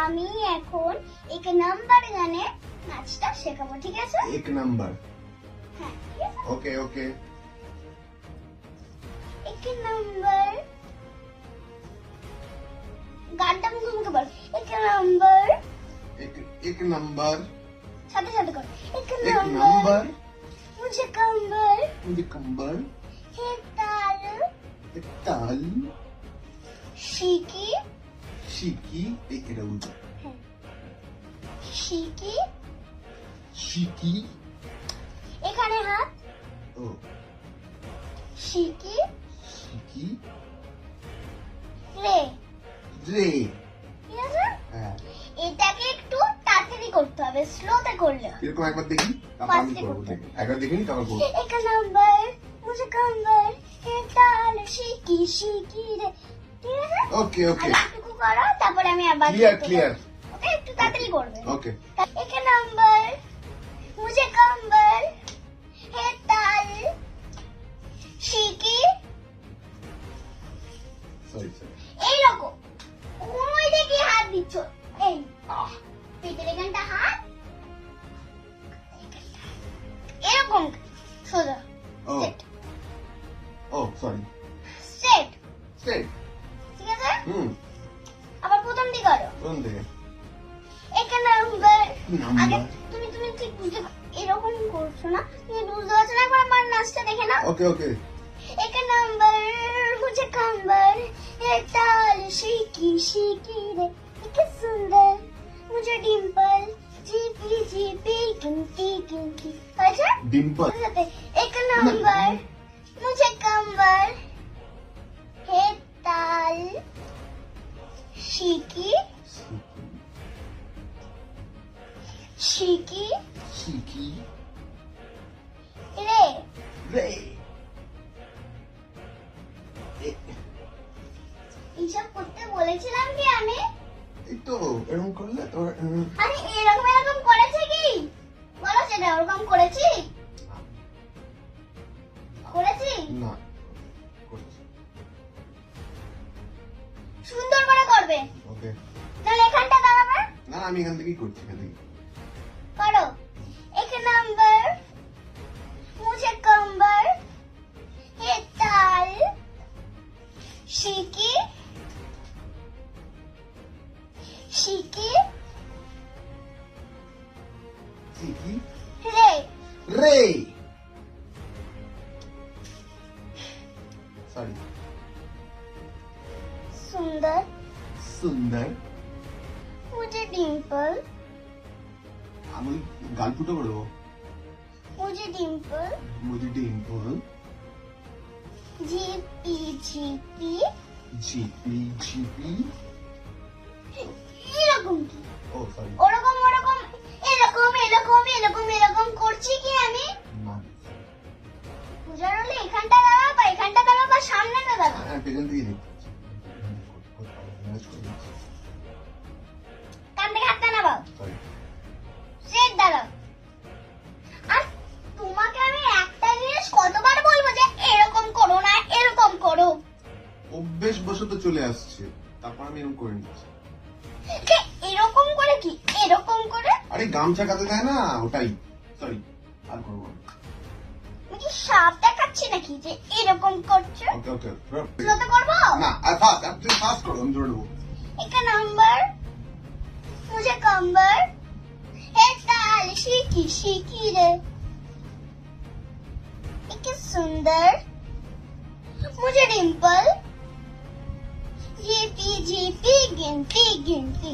আমি এখন এক নাম্বার গানে নাচটা শেখাবো, ঠিক আছে? এক নাম্বার। হ্যাঁ, ঠিক আছে। ওকে ওকে। এক নাম্বার গানটা মুখে মুখে বল। এক নাম্বার এক নাম্বার। সাথে সাথে কর। এক এক নাম্বার নাম্বার मुझे कंबर मुझे कंबर है ताल एक ताल शिकी शिकी एक उल्टा शिकी शिकी এখানে হাত ओ শিকি शिकी রে रे ঠিক আছে? হ্যাঁ এটাকে একটু তাড়াতাড়ি করতে হবে, স্লোতে করলে হবে। এরকম একবার দেখি তারপর আমি করবো। দেখি একবার দেখি তারপর করবো। एक नंबर मुझे कंबर है ताल शिकी शिकी রে, ঠিক আছে? ওকে ওকে আর একটু করো, তারপরে আমি আবার ক্লিয়ার ক্লিয়ার। ওকে, একটু তাড়াতাড়ি করবে। ওকে एक नंबर मुझे कंबर है ताल शिकी সরি সরি। এইরকম ওই দিকে হাত দিচ্ছ, এই আহ পেটের এখানটা হাত এরকম সোজা ও সেট ও সরি। Set, straight. ঠিক আছে? হুম আবার প্রথম দিকে করো। কোন দিকে? এক নাম্বার আগে নাম্বার। তুমি তুমি ঠিক বুঝতে এরকম করছো না, তুমি বুঝতে পারছো না, একবার আমার নাচটা দেখে নাও। ওকে ওকে एक नंबर मुझे कंबर है ताल शिकी शिकी रे, एक सुंदर मुझे डिंपल जीपी जीपी गिनती गिनती। अच्छा डिम्पल। एक नंबर मुझे कंबर है ताल शिकी शिकी শিকি रे। রে। এইসব করতে বলেছিলাম কি আমি? এই তো এরকম করলে তোর আরে এরকম এরকম করেছে কি বলো, সেটা ওরকম করেছি করেছি না করছি। সুন্দর করে করবে, ওকে তাহলে এখানটা দাঁড়াবে। না আমি এখান থেকেই করছি এখান থেকে। করো। এক নাম্বার মুঝে कंबर है ताल शिकी शिकी শিকি रे। রে। সরি। सुंदर সুন্দর। मुझे डिंपल আমি গাল ফুটো করবো। मुझे डिंपल মুজি ডিম্পল जीपी जीपी জিপি জিপি। এরকম কি ও সরি। ওরকম ওরকম এরকম এরকম এরকম এরকম করছি কি আমি? না পূজার হলে এখানটা দাঁড়াও বা এখানটা দাঁড়াও বা সামনেটা দাঁড়াও। হ্যাঁ পেছন থেকে দেখছি। কান থেকে হাতটা নামাও, সরি। স্ট্রেট দাঁড়াও। আর তোমাকে আমি একটা জিনিস কতবার বলবো যে এরকম করো না, এরকম করো। অভ্যেস বশত চলে আসছে, তারপর আমি এরকম করে নিচ্ছি। যে এরকম করে কি এরকম করে? আরে গামছা কাতে দেয় না ওটাই। সরি আর করবো না। আমি কি সাপ দেখাচ্ছি নাকি যে এরকম করছো? ওকে ওকে স্লোতে করবো না আর ফাস্ট আপনি ফাস্ট করো আমি ধরে নেবো। एक नंबर मुझे कंबर है ताल शिकी शिकी रे, एक सुंदर मुझे डिंपल जीपी जीपी गिनती गिनती।